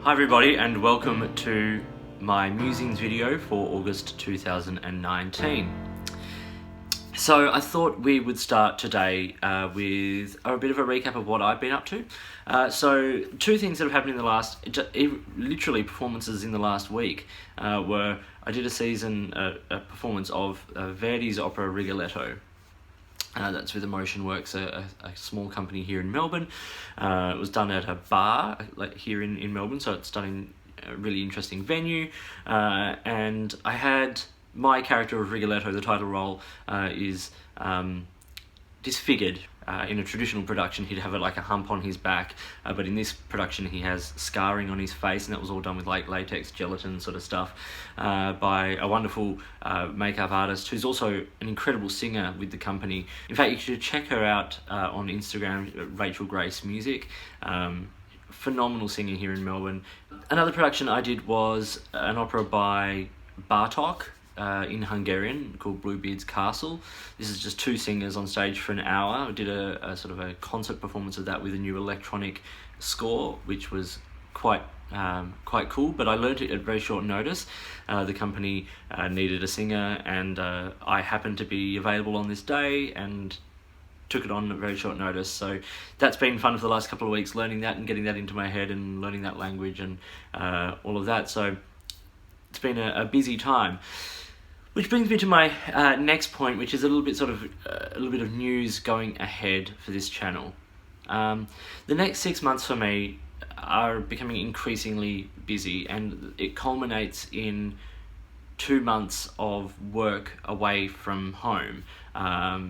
Hi everybody and welcome to my Musings video for August 2019. So I thought we would start today with a bit of a recap of what I've been up to. So two things that have happened in the last, literally performances in the last week, were I did a performance of Verdi's opera Rigoletto. That's with Emotion Works, a small company here in Melbourne. It was done at a bar here in Melbourne, so it's done in a really interesting venue. And I had my character of Rigoletto, the title role, is disfigured. In a traditional production, he'd have a hump on his back, but in this production, he has scarring on his face, and that was all done with latex gelatin sort of stuff by a wonderful makeup artist who's also an incredible singer with the company. In fact, you should check her out on Instagram, Rachel Grace Music. Phenomenal singer here in Melbourne. Another production I did was an opera by Bartók, in Hungarian, called Bluebeard's Castle. This is just two singers on stage for an hour. I did a sort of a concert performance of that with a new electronic score, which was quite cool, but I learnt it at very short notice. The company needed a singer, and I happened to be available on this day and took it on at very short notice. So that's been fun for the last couple of weeks, learning that and getting that into my head and learning that language and all of that. So it's been a busy time. Which brings me to my next point, which is a little bit of news going ahead for this channel. The next 6 months for me are becoming increasingly busy, and it culminates in 2 months of work away from home,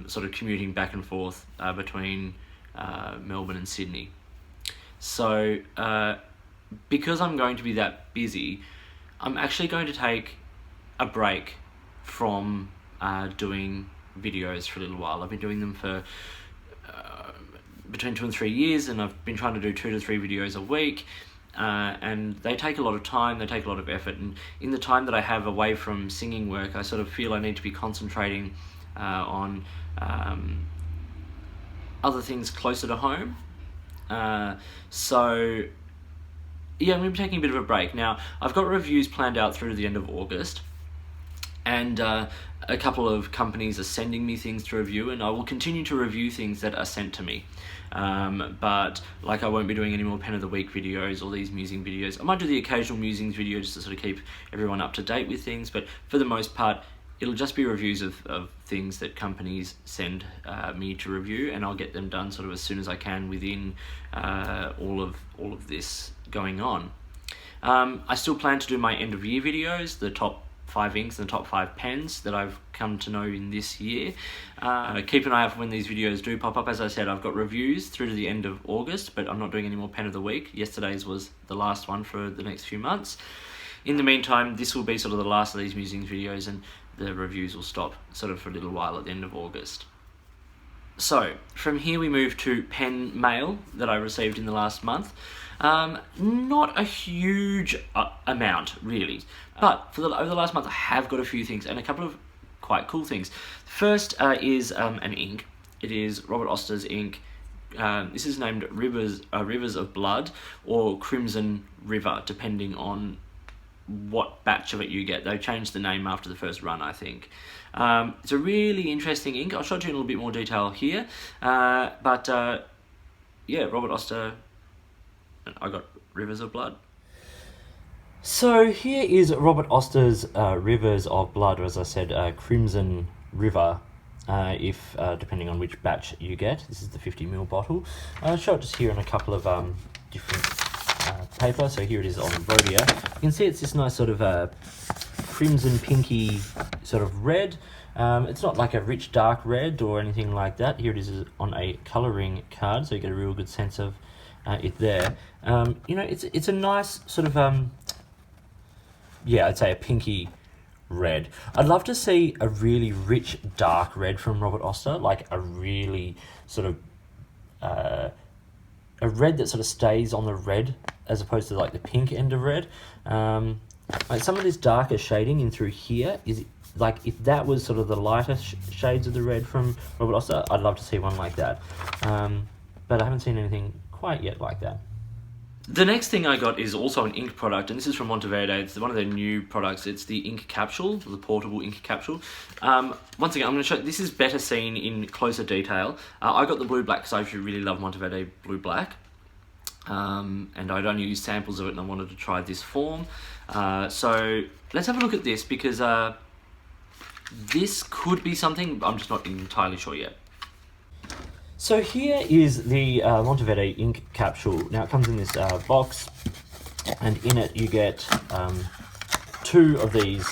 sort of commuting back and forth between Melbourne and Sydney. So because I'm going to be that busy, I'm actually going to take a break from doing videos for a little while. I've been doing them for between 2 and 3 years, and I've been trying to do 2 to 3 videos a week, and they take a lot of time, they take a lot of effort, and in the time that I have away from singing work, I sort of feel I need to be concentrating on other things closer to home. So yeah, I'm going to be taking a bit of a break. Now, I've got reviews planned out through to the end of August, and a couple of companies are sending me things to review, and I will continue to review things that are sent to me. But I won't be doing any more Pen of the Week videos or these musing videos. I might do the occasional musings video just to sort of keep everyone up to date with things, but for the most part, it'll just be reviews of things that companies send me to review, and I'll get them done sort of as soon as I can within all of this going on. I still plan to do my end of year videos, the top 5 inks and the top 5 pens that I've come to know in this year. Keep an eye out for when these videos do pop up. As I said, I've got reviews through to the end of August, but I'm not doing any more Pen of the Week. Yesterday's was the last one for the next few months. In the meantime, this will be sort of the last of these musings videos, and the reviews will stop sort of for a little while at the end of August. So, from here we move to pen mail that I received in the last month. Not a huge amount, really, but over the last month I have got a few things, and a couple of quite cool things. First is an ink. It is Robert Oster's ink. This is named Rivers of Blood or Crimson River, depending on what batch of it you get. They changed the name after the first run, I think. It's a really interesting ink. I'll show it to you in a little bit more detail here. But yeah, Robert Oster, I got Rivers of Blood. So here is Robert Oster's Rivers of Blood, or as I said, Crimson River, if depending on which batch you get. This is the 50ml bottle. I'll show it just here in a couple of different paper. So here it is on Rhodia. You can see it's this nice sort of crimson pinky sort of red. It's not like a rich dark red or anything like that. Here it is on a colouring card, so you get a real good sense of it there. You know, it's a nice sort of yeah, I'd say a pinky red. I'd love to see a really rich dark red from Robert Oster, like a really sort of a red that sort of stays on the red as opposed to like the pink end of red. Like some of this darker shading in through here is like, if that was sort of the lighter shades of the red from Robert Oster, I'd love to see one like that. But I haven't seen anything quite yet like that. The next thing I got is also an ink product, and this is from Monteverde. It's one of their new products. It's the ink capsule, the portable ink capsule. Once again, I'm going to show, this is better seen in closer detail. I got the blue black because I actually really love Monteverde blue black. And I'd only used samples of it and I wanted to try this form. So let's have a look at this, because this could be something, I'm just not entirely sure yet. So here is the Monteverde ink capsule. Now it comes in this box, and in it you get 2 of these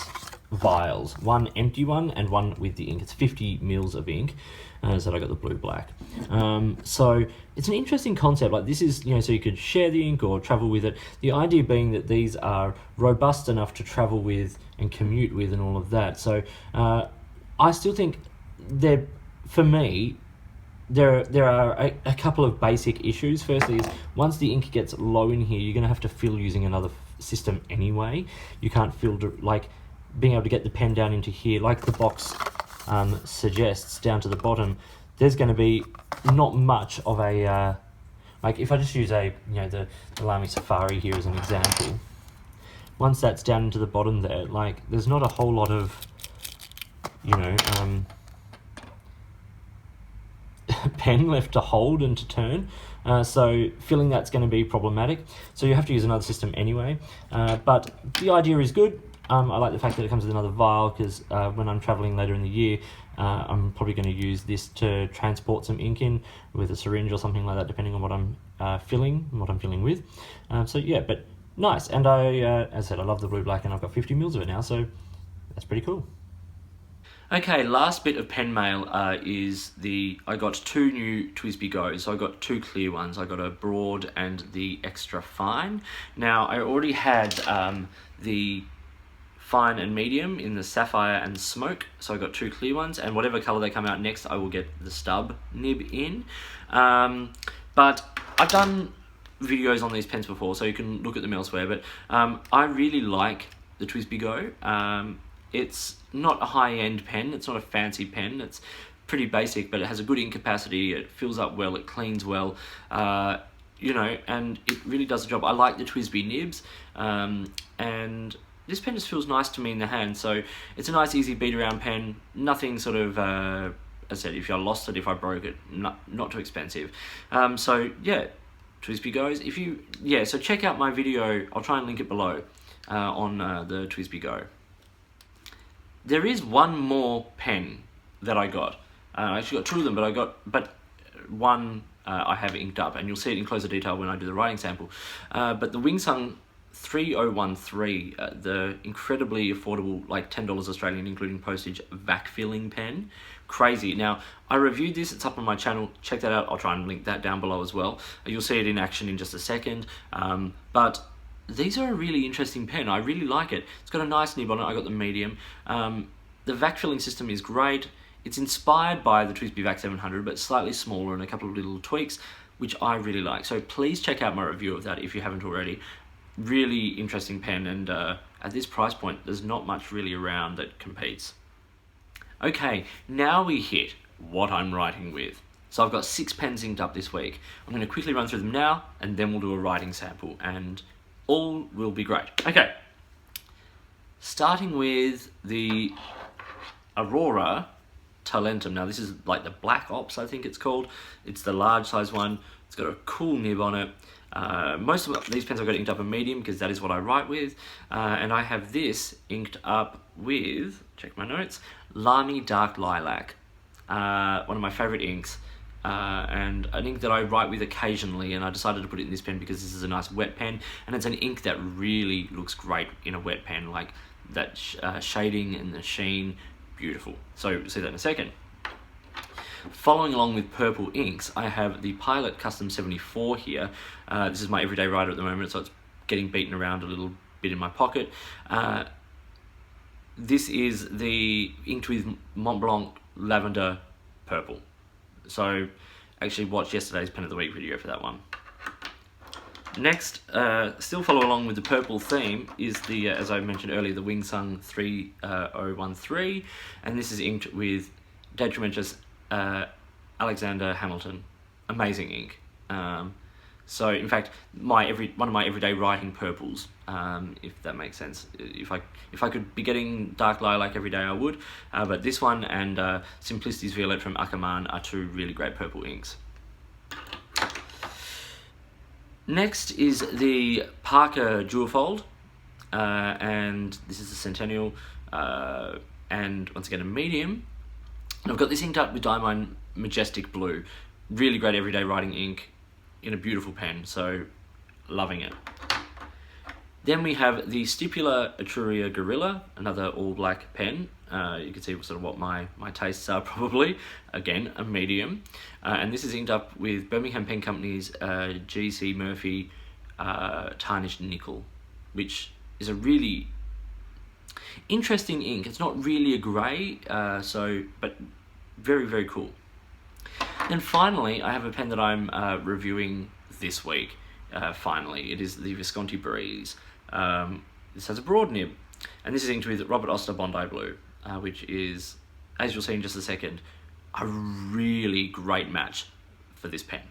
vials, one empty one and one with the ink. It's 50 mils of ink. So I got the blue black. So it's an interesting concept. Like, this is, you know, so you could share the ink or travel with it. The idea being that these are robust enough to travel with and commute with and all of that. So I still think they're, for me, there are a couple of basic issues. Firstly is, once the ink gets low in here, you're going to have to fill using another system anyway. You can't fill, like, being able to get the pen down into here, like the box suggests, down to the bottom. There's going to be not much of a, like, if I just use a, you know, the Lamy Safari here as an example, once that's down into the bottom there, like, there's not a whole lot of, you know, pen left to hold and to turn, so filling that's going to be problematic. So you have to use another system anyway, but the idea is good. I like the fact that it comes with another vial, because when I'm travelling later in the year, I'm probably going to use this to transport some ink in with a syringe or something like that, depending on what I'm filling with. So yeah, but nice. And as I said, I love the blue black, and I've got 50 mils of it now, so that's pretty cool. Okay, last bit of pen mail is I got 2 new TWSBI Go's. So I got 2 clear ones. I got a broad and the extra fine. Now, I already had the fine and medium in the sapphire and smoke, so I got 2 clear ones, and whatever colour they come out next, I will get the stub nib in. But I've done videos on these pens before, so you can look at them elsewhere, but I really like the TWSBI Go. It's not a high-end pen, it's not a fancy pen, it's pretty basic, but it has a good ink capacity, it fills up well, it cleans well, you know, and it really does the job. I like the TWSBI nibs, and this pen just feels nice to me in the hand, so it's a nice, easy beat-around pen. Nothing sort of, as I said, if I lost it, if I broke it, not too expensive. So yeah, TWSBI Go's. So check out my video. I'll try and link it below on the TWSBI Go. There is one more pen that I got. I actually got 2 of them, but one I have inked up, and you'll see it in closer detail when I do the writing sample. But the Wingsung 3013, the incredibly affordable, like $10 Australian, including postage, vac filling pen. Crazy. Now, I reviewed this, it's up on my channel, check that out. I'll try and link that down below as well. You'll see it in action in just a second. But these are a really interesting pen. I really like it. It's got a nice nib on it. I got the medium. The vac filling system is great. It's inspired by the TWSBI Vac 700, but slightly smaller and a couple of little tweaks, which I really like. So please check out my review of that if you haven't already. Really interesting pen, and at this price point, there's not much really around that competes. Okay, now we hit what I'm writing with. So I've got 6 pens inked up this week. I'm going to quickly run through them now, and then we'll do a writing sample, and all will be great. Okay, starting with the Aurora Talentum. Now this is like the Black Ops, I think it's called. It's the large size one. It's got a cool nib on it. Most of these pens I've got inked up in medium, because that is what I write with. And I have this inked up with, check my notes, Lamy Dark Lilac. One of my favourite inks. And an ink that I write with occasionally, and I decided to put it in this pen because this is a nice wet pen, and it's an ink that really looks great in a wet pen, like that shading and the sheen, beautiful. So we'll see that in a second. Following along with purple inks, I have the Pilot Custom 74 here. This is my everyday writer at the moment, so it's getting beaten around a little bit in my pocket. This is the inked with Montblanc Lavender Purple. So actually watch yesterday's Pen of the Week video for that one. Next, still follow along with the purple theme, is the, as I mentioned earlier, the Wingsung 3013, and this is inked with Atramentis Alexander Hamilton. Amazing ink. So in fact, one of my everyday writing purples, if that makes sense. If I could be getting dark lilac every day, I would. But this one and Simplicity's Violet from Ackerman are two really great purple inks. Next is the Parker Duofold, and this is a Centennial, and once again a medium. And I've got this inked up with Diamine Majestic Blue. Really great everyday writing ink in a beautiful pen, so loving it. Then we have the Stipula Etruria Gorilla, another all black pen. You can see sort of what my tastes are probably. Again, a medium. And this is inked up with Birmingham Pen Company's GC Murphy Tarnished Nickel, which is a really interesting ink. It's not really a grey, but very, very cool. Then finally, I have a pen that I'm reviewing this week. Finally, it is the Visconti Breeze. This has a broad nib, and this is inked with Robert Oster Bondi Blue, which is, as you'll see in just a second, a really great match for this pen.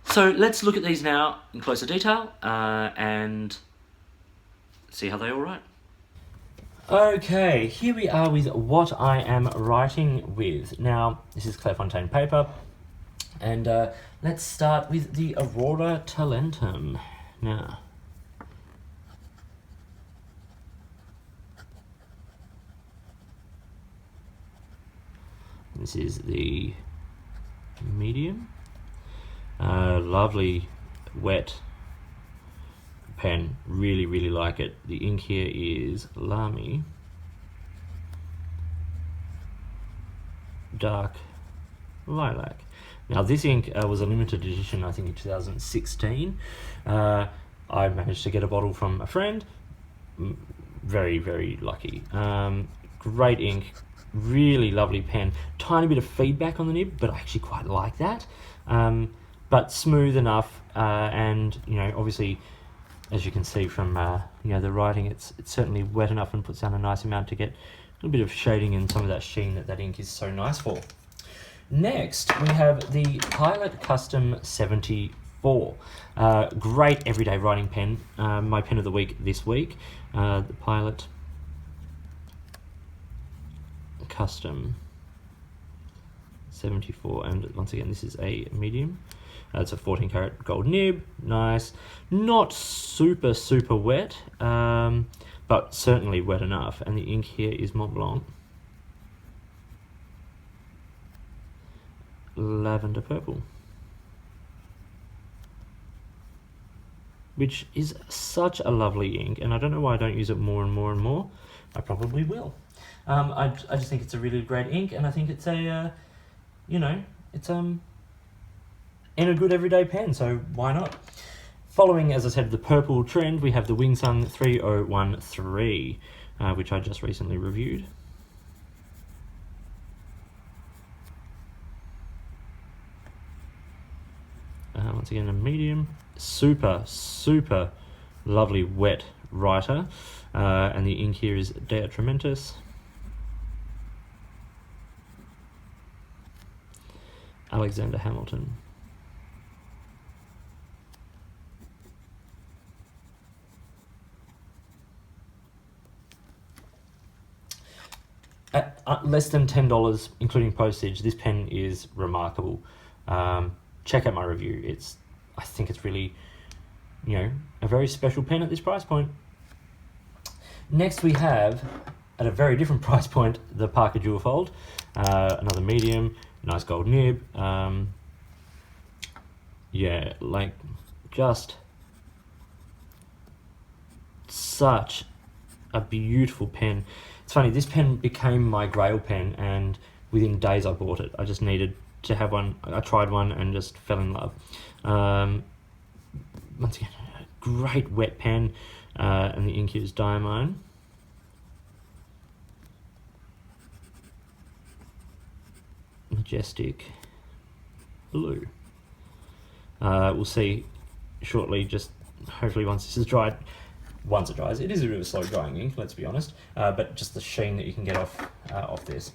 So let's look at these now in closer detail and see how they all write. Okay, here we are with what I am writing with. Now, this is Clairefontaine paper, and let's start with the Aurora Talentum. Now, this is the medium. Lovely, wet pen, really, really like it. The ink here is Lamy, dark lilac. Now this ink was a limited edition, I think in 2016. I managed to get a bottle from a friend. Very, very lucky. Great ink, really lovely pen. Tiny bit of feedback on the nib, but I actually quite like that. But smooth enough, and obviously, as you can see from the writing, it's certainly wet enough and puts down a nice amount to get a little bit of shading and some of that sheen that ink is so nice for. Next, we have the Pilot Custom 74. Great everyday writing pen. My pen of the week this week, the Pilot Custom 74, and once again, this is a medium. It's a 14 karat gold nib, nice. Not super, super wet, but certainly wet enough. And the ink here is Montblanc. Lavender purple. Which is such a lovely ink, and I don't know why I don't use it more and more and more. I probably will. I just think it's a really great ink, and I think it's a, it's in a good everyday pen, so why not? Following, as I said, the purple trend, we have the Wingsung 3013, which I just recently reviewed. Once again, a medium. Super, super lovely wet writer. And the ink here is Atramentis. Alexander Hamilton. At less than $10, including postage, this pen is remarkable. Check out my review. I think it's really, a very special pen at this price point. Next we have, at a very different price point, the Parker Duofold. Another medium, nice gold nib. Just such a beautiful pen. It's funny, this pen became my grail pen, and within days I bought it. I just needed to have one. I tried one and just fell in love. Once again, a great wet pen, and the ink here is Diamine. Majestic blue. We'll see shortly, just hopefully once this is dried. Once it dries, it is a bit of a slow drying ink, let's be honest, but just the sheen that you can get off this.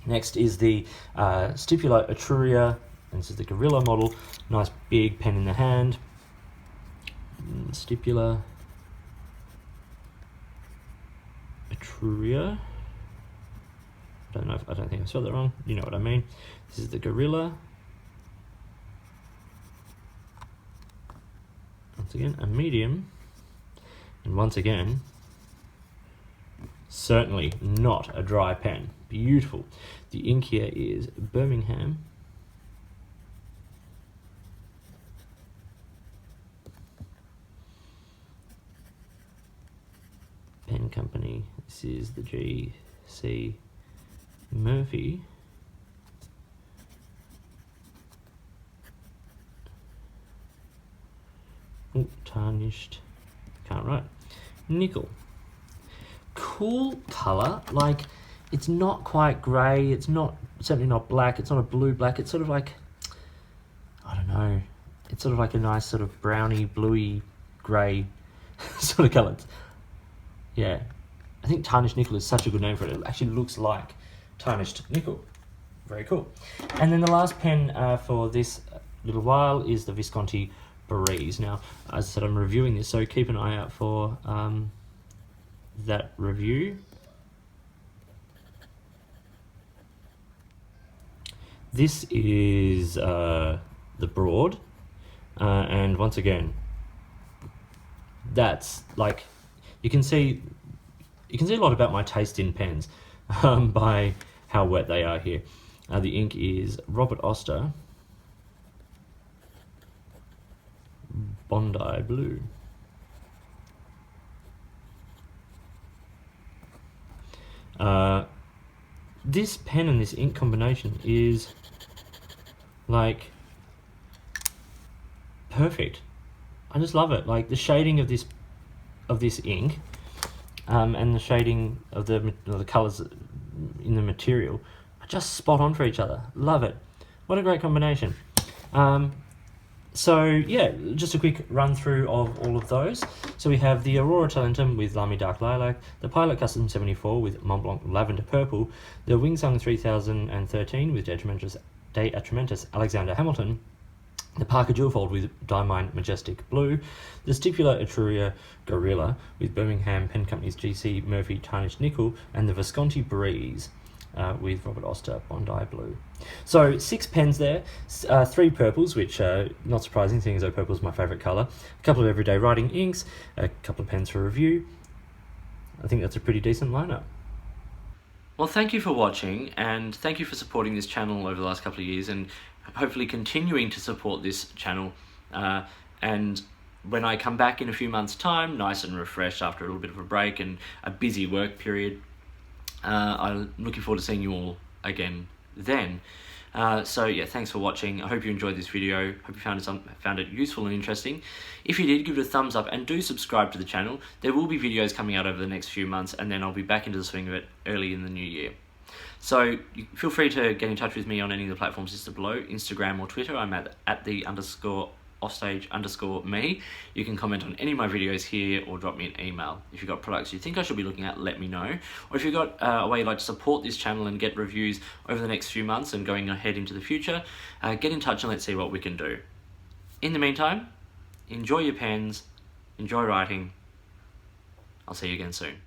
Next is the Stipula Etruria And this is the Gorilla model. Nice big pen in the hand. Stipula. Etruria. I don't think I spelled that wrong. You know what I mean. This is the Gorilla. Once again, a medium. And once again, certainly not a dry pen. Beautiful. The ink here is Birmingham. Pen company. This is the G.C. Murphy. Oh, tarnished. Can't write. Nickel. Cool color. Like, it's not quite grey. It's not, certainly not black. It's not a blue black. It's sort of like, I don't know. It's sort of like a nice sort of browny, bluey, grey sort of colour. Yeah. I think tarnished nickel is such a good name for it. It actually looks like tarnished nickel. Very cool. And then the last pen for this little while is the Visconti Breeze. Now, as I said, I'm reviewing this, so keep an eye out for that review. This is the Broad, and once again, that's like, you can see a lot about my taste in pens by how wet they are here. The ink is Robert Oster Bondi Blue. This pen and this ink combination is like perfect. I just love it. Like the shading of this ink, and the shading of the colors in the material are just spot on for each other. Love it. What a great combination. So yeah, just a quick run through of all of those. So we have the Aurora Talentum with Lamy Dark Lilac, the Pilot Custom 74 with Montblanc Lavender Purple, the Wingsung 3013 with De Atramentis Alexander Hamilton, the Parker Duofold with Diamine Majestic Blue, the Stipula Etruria Gorilla with Birmingham Pen Company's G.C. Murphy Tarnished Nickel, and the Visconti Breeze with Robert Oster Bondi Blue. So 6 pens there, 3 purples, which not surprising, seeing as though purple is my favourite colour, a couple of everyday writing inks, a couple of pens for review. I think that's a pretty decent lineup. Well, thank you for watching, and thank you for supporting this channel over the last couple of years, and hopefully continuing to support this channel. And when I come back in a few months' time, nice and refreshed after a little bit of a break and a busy work period, I'm looking forward to seeing you all again then. So yeah, thanks for watching. I hope you enjoyed this video. Hope you found it useful and interesting. If you did, give it a thumbs up and do subscribe to the channel. There will be videos coming out over the next few months, and then I'll be back into the swing of it early in the new year. So feel free to get in touch with me on any of the platforms listed below, Instagram or Twitter. I'm at @the_offstage_me. You can comment on any of my videos here or drop me an email. If you've got products you think I should be looking at, let me know. Or if you've got a way you'd like to support this channel and get reviews over the next few months and going ahead into the future, get in touch and let's see what we can do. In the meantime, enjoy your pens, enjoy writing. I'll see you again soon.